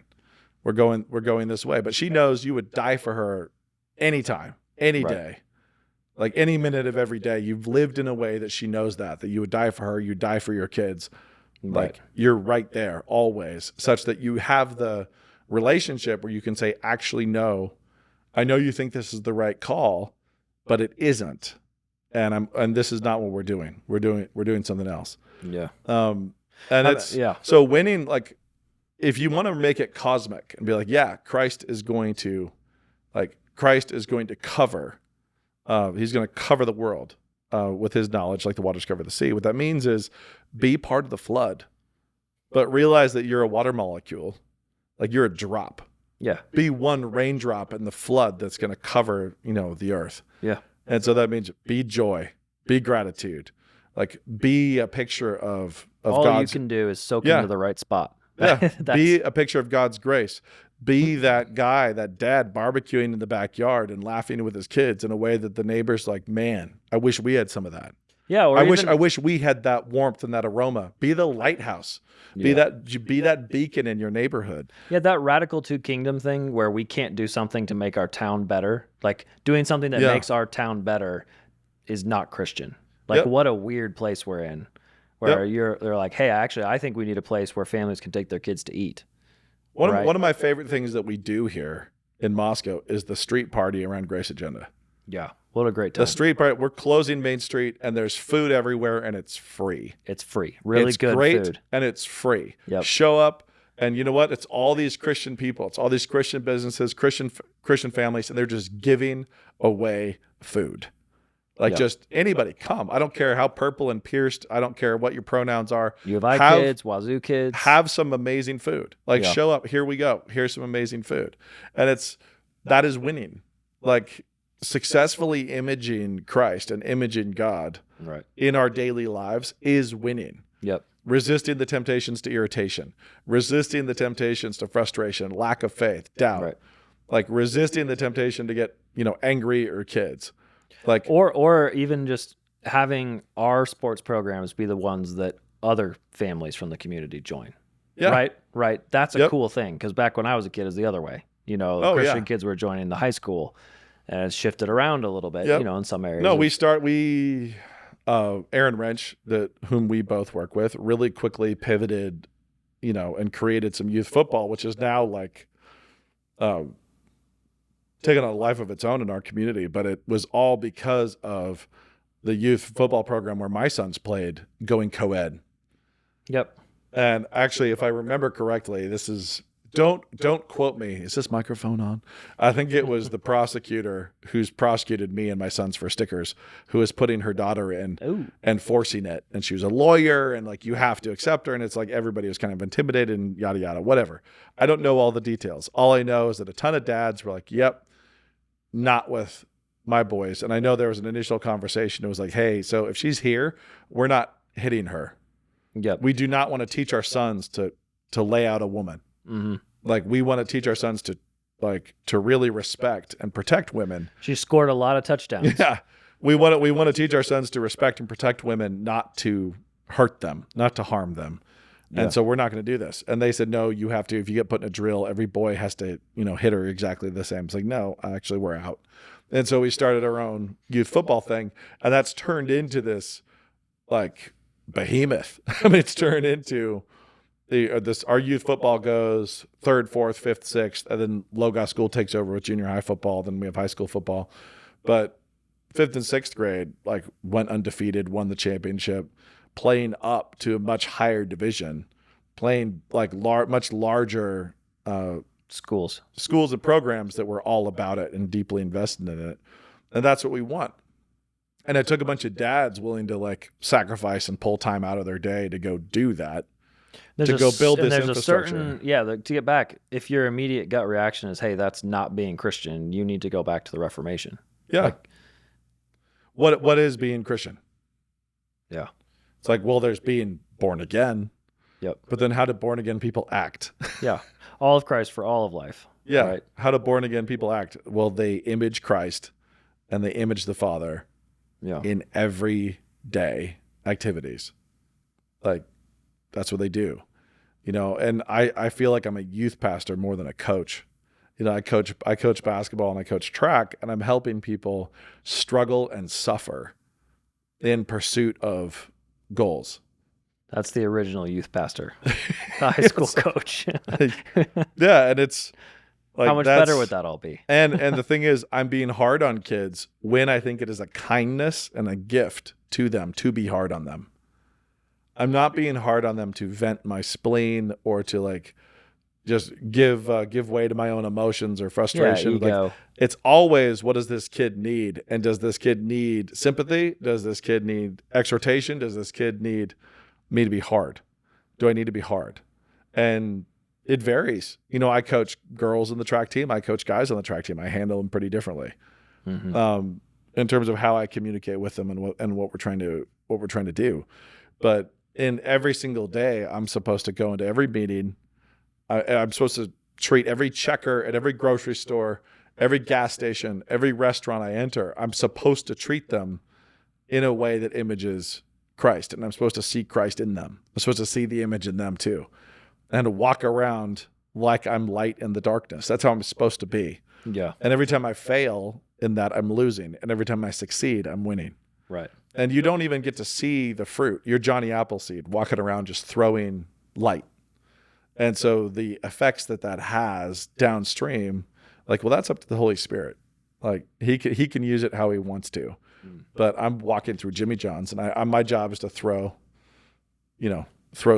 We're going this way. But she knows you would die for her anytime, any day. Like any minute of every day. You've lived in a way that she knows that you would die for her, you die for your kids. Like you're right there always, such that you have the relationship where you can say, actually, no, I know you think this is the right call, but it isn't. And this is not what we're doing. We're doing something else. Yeah. So winning, like, if you want to make it cosmic and be like, yeah, Christ is going to cover, he's going to cover the world with his knowledge, like the waters cover the sea. What that means is be part of the flood, but realize that you're a water molecule, like you're a drop. Yeah. Be one raindrop in the flood that's going to cover, the earth. Yeah. And so that means be joy, be gratitude, like be a picture of all God's. You can do is soak into the right spot. Yeah. Be a picture of God's grace. Be that guy, that dad barbecuing in the backyard and laughing with his kids in a way that the neighbor's like, man, I wish we had some of that. Yeah. Or I wish we had that warmth and that aroma. Be the lighthouse. Be that beacon in your neighborhood. Yeah, that radical two kingdom thing where we can't do something to make our town better. Like doing something that makes our town better is not Christian. Like what a weird place we're in, where they're like, hey, actually, I think we need a place where families can take their kids to eat. One of my favorite things that we do here in Moscow is the street party around Grace Agenda. Yeah, what a great time. The street party, we're closing Main Street, and there's food everywhere, and it's free. It's free. Really good great, food. And it's free. Yep. Show up, and you know what? It's all these Christian people. It's all these Christian businesses, Christian families, and they're just giving away food. Like just anybody, come. I don't care how purple and pierced. I don't care what your pronouns are. U of I kids, Wazoo kids. Have some amazing food. Like show up. Here we go. Here's some amazing food. And that is winning. Like successfully imaging Christ and imaging God in our daily lives is winning. Yep. Resisting the temptations to irritation, resisting the temptations to frustration, lack of faith, doubt. Right. Like resisting the temptation to get, angry or kids. Like or even just having our sports programs be the ones that other families from the community join. Yeah. Right. That's a cool thing, because back when I was a kid, it was the other way. Christian kids were joining the high school, and it's shifted around a little bit. In some areas. No, Aaron Wrench, whom we both work with, really quickly pivoted, and created some youth football, which is now like taken on a life of its own in our community. But it was all because of the youth football program where my sons played going co-ed. Yep. And actually, if I remember correctly, this is, don't quote me. Is this microphone on? I think it was the prosecutor who's prosecuted me and my sons for stickers, who was putting her daughter in and forcing it. And she was a lawyer, and like, you have to accept her. And it's like, everybody was kind of intimidated and yada, yada, whatever. I don't know all the details. All I know is that a ton of dads were like, yep, not with my boys. And I know there was an initial conversation. It was like, hey, so if she's here, we're not hitting her. Yep. We do not want to teach our sons to lay out a woman. Mm-hmm. Like, we want to teach our sons to really respect and protect women. She scored a lot of touchdowns. Yeah. We want to teach our sons to respect and protect women, not to hurt them, not to harm them. And so we're not going to do this. And they said, no, you have to. If you get put in a drill, every boy has to, hit her exactly the same. It's like, no, actually, we're out. And so we started our own youth football thing, and that's turned into this like behemoth. I mean, it's turned into our youth football goes 3rd, 4th, 5th, 6th, and then Logos School takes over with junior high football. Then we have high school football. But 5th and 6th grade, like, went undefeated, won the championship, playing up to a much higher division, playing like much larger schools and programs that were all about it and deeply invested in it. And that's what we want. And it took a bunch of dads willing to like sacrifice and pull time out of their day to go do that. To go build this infrastructure. To get back, if your immediate gut reaction is, hey, that's not being Christian, you need to go back to the Reformation. Yeah. What is being Christian? Yeah. It's like, well, there's being born again. Yep. But then how do born again people act? Yeah. All of Christ for all of life. Yeah. Right? How do born again people act? Well, they image Christ and they image the Father in everyday activities. Like, that's what they do. And I feel like I'm a youth pastor more than a coach. I coach basketball and I coach track, and I'm helping people struggle and suffer in pursuit of goals. That's the original youth pastor, the high school coach. Yeah, and it's like, how much better would that all be? and the thing is, I'm being hard on kids when I think it is a kindness and a gift to them to be hard on them. I'm not being hard on them to vent my spleen or to like just give way to my own emotions or frustration. Ego. Like, it's always, what does this kid need? And does this kid need sympathy? Does this kid need exhortation? Does this kid need me to be hard? Do I need to be hard? And it varies. I coach girls in the track team. I coach guys on the track team. I handle them pretty differently in terms of how I communicate with them and what we're trying to do. But in every single day, I'm supposed to go into every meeting I'm supposed to treat every checker at every grocery store, every gas station, every restaurant I enter. I'm supposed to treat them in a way that images Christ, and I'm supposed to see Christ in them. I'm supposed to see the image in them too, and to walk around like I'm light in the darkness. That's how I'm supposed to be. Yeah. And every time I fail in that, I'm losing. And every time I succeed, I'm winning. Right. And you don't even get to see the fruit. You're Johnny Appleseed walking around just throwing light. And so the effects that has downstream, like, well, that's up to the Holy Spirit. Like he can use it how he wants to. But I'm walking through Jimmy John's, and my job is to throw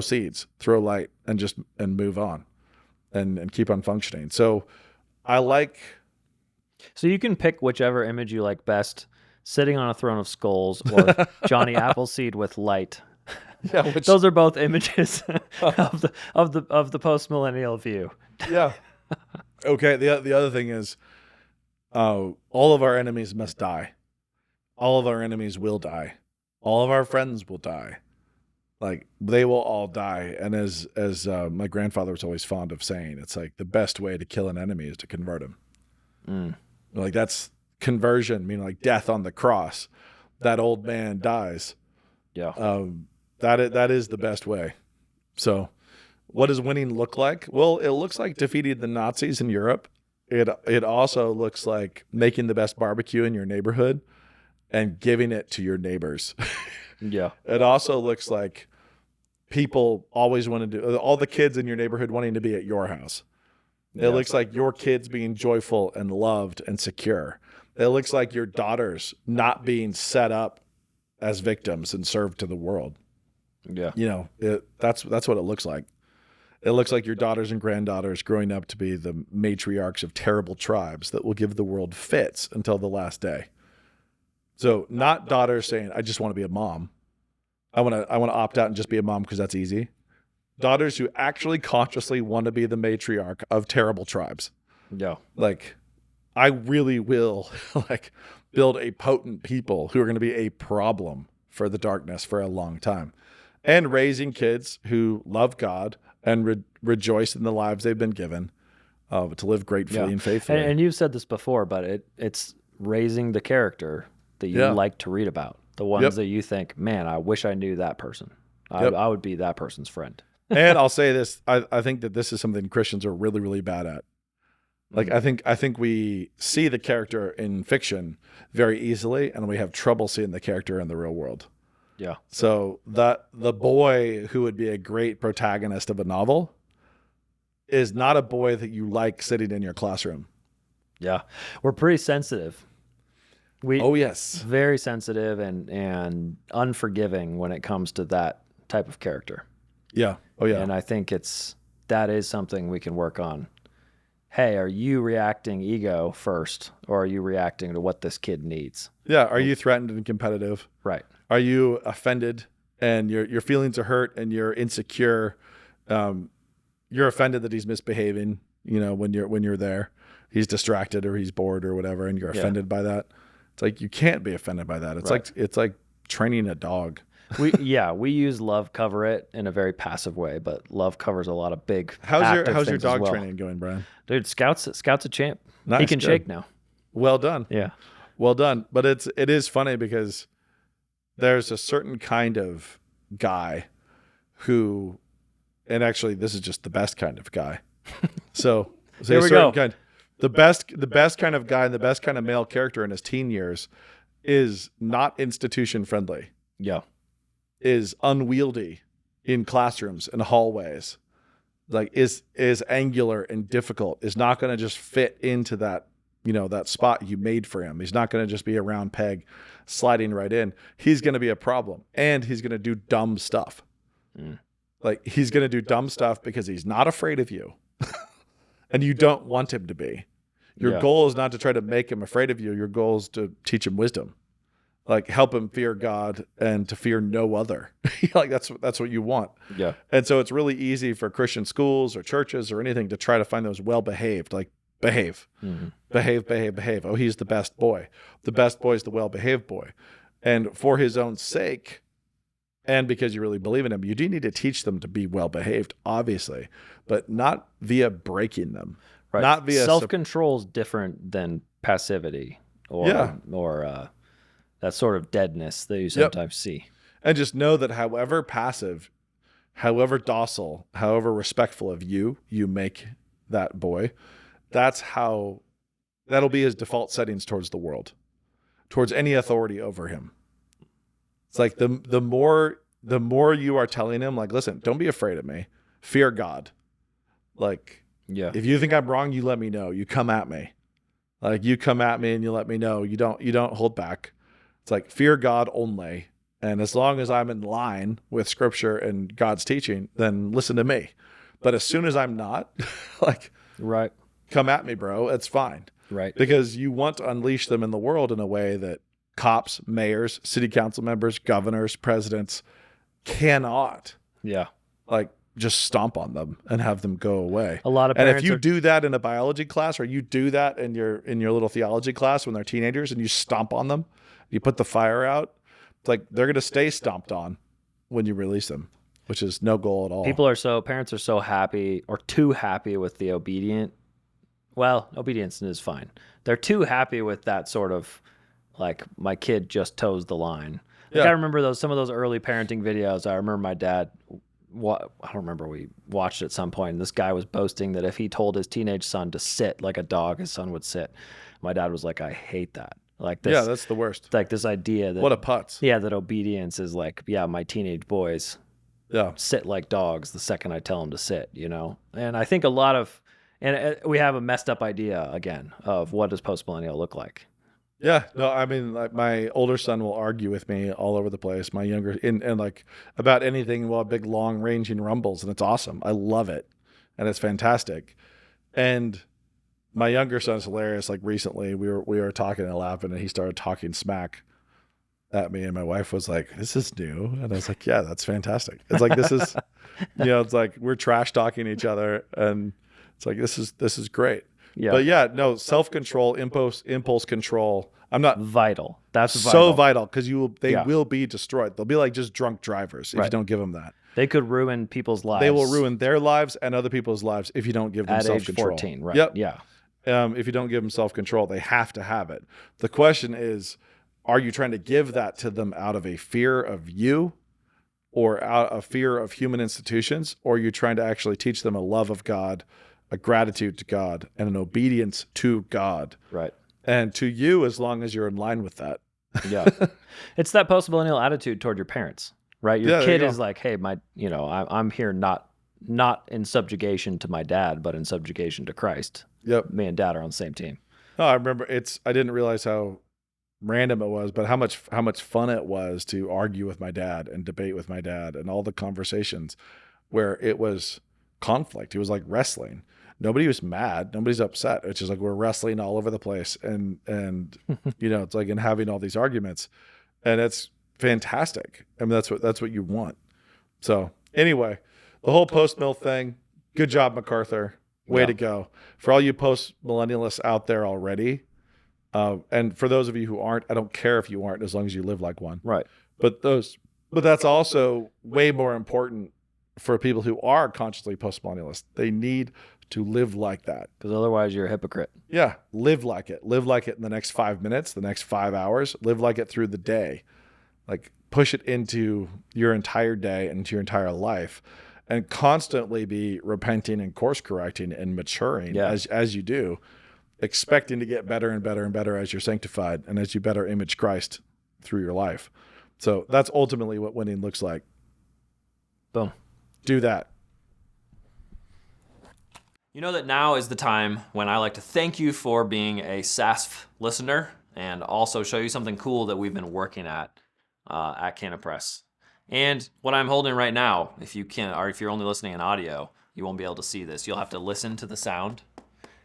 seeds, throw light, and move on and keep on functioning. So So you can pick whichever image you like best, sitting on a throne of skulls or Johnny Appleseed with light. Yeah, those are both images of the post-millennial view. Yeah. Okay. The other thing is, all of our enemies must die. All of our enemies will die. All of our friends will die. Like, they will all die. And as my grandfather was always fond of saying, it's like the best way to kill an enemy is to convert him. Like, that's conversion, meaning like death on the cross. That old man dies. Yeah. That is the best way. So what does winning look like? Well, it looks like defeating the Nazis in Europe. It also looks like making the best barbecue in your neighborhood and giving it to your neighbors. Yeah. It also looks like people always want to do, all the kids in your neighborhood wanting to be at your house. It looks like your kids being joyful and loved and secure. It looks like your daughters not being set up as victims and served to the world. Yeah. That's what it looks like. It looks like your daughters and granddaughters growing up to be the matriarchs of terrible tribes that will give the world fits until the last day. So not daughters saying, I just want to be a mom. I want to opt out and just be a mom because that's easy. Daughters who actually consciously want to be the matriarch of terrible tribes. Yeah. Like, I really will like build a potent people who are going to be a problem for the darkness for a long time. And raising kids who love God and rejoice in the lives they've been given to live gratefully and faithfully. And you've said this before, but it's raising the character that you like to read about. The ones that you think, man, I wish I knew that person. I would be that person's friend. And I'll say this, I think that this is something Christians are really, really bad at. Like, I think we see the character in fiction very easily, and we have trouble seeing the character in the real world. Yeah. So the boy who would be a great protagonist of a novel is not a boy that you like sitting in your classroom. Yeah. We're pretty sensitive. Oh, yes. Very sensitive and unforgiving when it comes to that type of character. Yeah. Oh, yeah. And I think that is something we can work on. Hey, are you reacting ego first, or are you reacting to what this kid needs? Yeah. Are you threatened and competitive? Right. Are you offended and your feelings are hurt and you're insecure? You're offended that he's misbehaving, when you're there. He's distracted or he's bored or whatever, and you're offended by that. It's like, you can't be offended by that. It's like training a dog. We use love cover it in a very passive way, but love covers a lot of big. How's your dog training going, Brian? Dude, Scout's a champ. Nice, he can good. shake now. Well done. Yeah. Well done. But it is funny because there's a certain kind of guy who, and actually this is just the best kind of guy. So Here we go. The best kind of guy and the best kind of male character in his teen years is not institution friendly. Yeah. Is unwieldy in classrooms and hallways, like is angular and difficult, is not going to just fit into that, that spot you made for him. He's not going to just be a round peg sliding right in. He's going to be a problem, and he's going to do dumb stuff. Like, he's going to do dumb stuff because he's not afraid of you and you don't want him to be. Your goal is not to try to make him afraid of you. Your goal is to teach him wisdom. Like, help him fear God and to fear no other. Like, that's what you want. Yeah. And so it's really easy for Christian schools or churches or anything to try to find those well-behaved, like behave, behave. Oh, he's the best boy. The best boy is the well-behaved boy. And for his own sake, and because you really believe in them, you do need to teach them to be well behaved, obviously, but not via breaking them. Right. Not via self-control is different than passivity or that sort of deadness that you sometimes see. And just know that however passive, however docile, however respectful of you make that boy, that'll be his default settings towards the world, towards any authority over him. It's like the more you are telling him, like, listen, don't be afraid of me. Fear God. Like, if you think I'm wrong, you let me know. You come at me. Like, you come at me and you let me know. You don't hold back. It's like, fear God only. And as long as I'm in line with scripture and God's teaching, then listen to me. But as soon as I'm not, like, right, come at me, bro. It's fine. Right. Because you want to unleash them in the world in a way that cops, mayors, city council members, governors, presidents cannot. Yeah. Like, just stomp on them and have them go away. A lot of and parents if you do that in a biology class, or you do that in your little theology class when they're teenagers, and you stomp on them, you put the fire out, it's like they're going to stay stomped on when you release them, which is no goal at all. Parents are so happy, or too happy with the obedient. Well, obedience is fine. They're too happy with that sort of, like, my kid just toes the line. Like, I remember some of those early parenting videos. I remember my dad, I don't remember, we watched at some point, and this guy was boasting that if he told his teenage son to sit like a dog, his son would sit. My dad was like, I hate that. Like this, that's the worst. Like this idea that, what a putz. Yeah, that obedience is like, my teenage boys sit like dogs the second I tell them to sit, you know? And I think we have a messed up idea again of what does postmillennial look like. Yeah, no, I mean, like, my older son will argue with me all over the place. My younger, and like about anything, big, long ranging rumbles, and it's awesome. I love it, and it's fantastic. And my younger son is hilarious. Like, recently, we were talking and laughing, and he started talking smack at me, and my wife was like, "This is new," and I was like, "Yeah, that's fantastic." It's like, this is, it's like we're trash talking each other, and it's like this is great. Yeah. But no, self-control, impulse control. I'm not vital. That's so vital, because they will be destroyed. They'll be like just drunk drivers if you don't give them that. They could ruin people's lives. They will ruin their lives and other people's lives if you don't give them at self-control. Age 14, right? Yep. Yeah. If you don't give them self-control, they have to have it. The question is, are you trying to give that to them out of a fear of you, or out of fear of human institutions, or are you trying to actually teach them a love of God, a gratitude to God, and an obedience to God? Right. And to you, as long as you're in line with that. Yeah. It's that postmillennial attitude toward your parents, right? Your kid is like, hey, I'm here not in subjugation to my dad, but in subjugation to Christ. Yep. Me and dad are on the same team. No, I remember I didn't realize how random it was, but how much fun it was to argue with my dad and debate with my dad, and all the conversations where it was conflict. It was like wrestling. Nobody was mad. Nobody's upset. It's just like we're wrestling all over the place, and it's like, and having all these arguments, and it's fantastic. I mean, that's what you want. So anyway, the whole post-mill thing. Good job, MacArthur. Way to go. For all you post-millennialists out there already, and for those of you who aren't, I don't care if you aren't, as long as you live like one. Right. But that's also way more important for people who are consciously post-millennialists. They need to live like that. Because otherwise you're a hypocrite. Yeah. Live like it. Live like it in the next 5 minutes, the next 5 hours. Live like it through the day. Like, push it into your entire day and into your entire life, and constantly be repenting and course correcting and maturing as you do, expecting to get better and better and better as you're sanctified and as you better image Christ through your life. So that's ultimately what winning looks like. Boom. Do that. You know that now is the time when I like to thank you for being a SASF listener, and also show you something cool that we've been working at Canon Press. And what I'm holding right now, if you're only listening in audio, you won't be able to see this. You'll have to listen to the sound.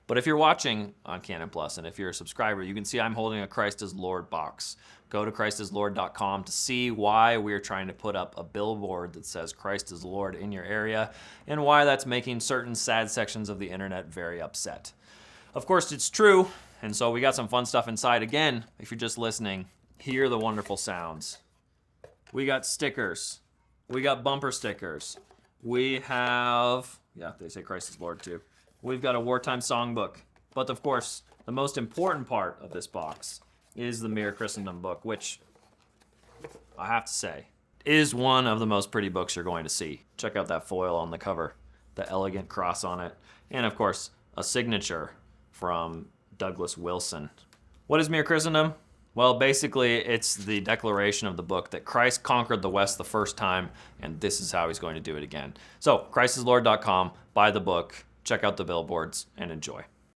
But if you're watching on Canon Plus, and if you're a subscriber, you can see I'm holding a Christ is Lord box. Go to christislord.com to see why we're trying to put up a billboard that says Christ is Lord in your area, and why that's making certain sad sections of the internet very upset. Of course, it's true, and so we got some fun stuff inside. Again, if you're just listening, hear the wonderful sounds. We got stickers. We got bumper stickers. We have, yeah, they say Christ is Lord too. We've got a wartime songbook. But of course, the most important part of this box is the Mere Christendom book, which I have to say is one of the most pretty books you're going to see. Check out that foil on the cover, the elegant cross on it, and of course, a signature from Douglas Wilson. What is Mere Christendom? Well, basically, it's the declaration of the book that Christ conquered the West the first time, and this is how he's going to do it again. So, ChristIsLord.com, buy the book, check out the billboards, and enjoy.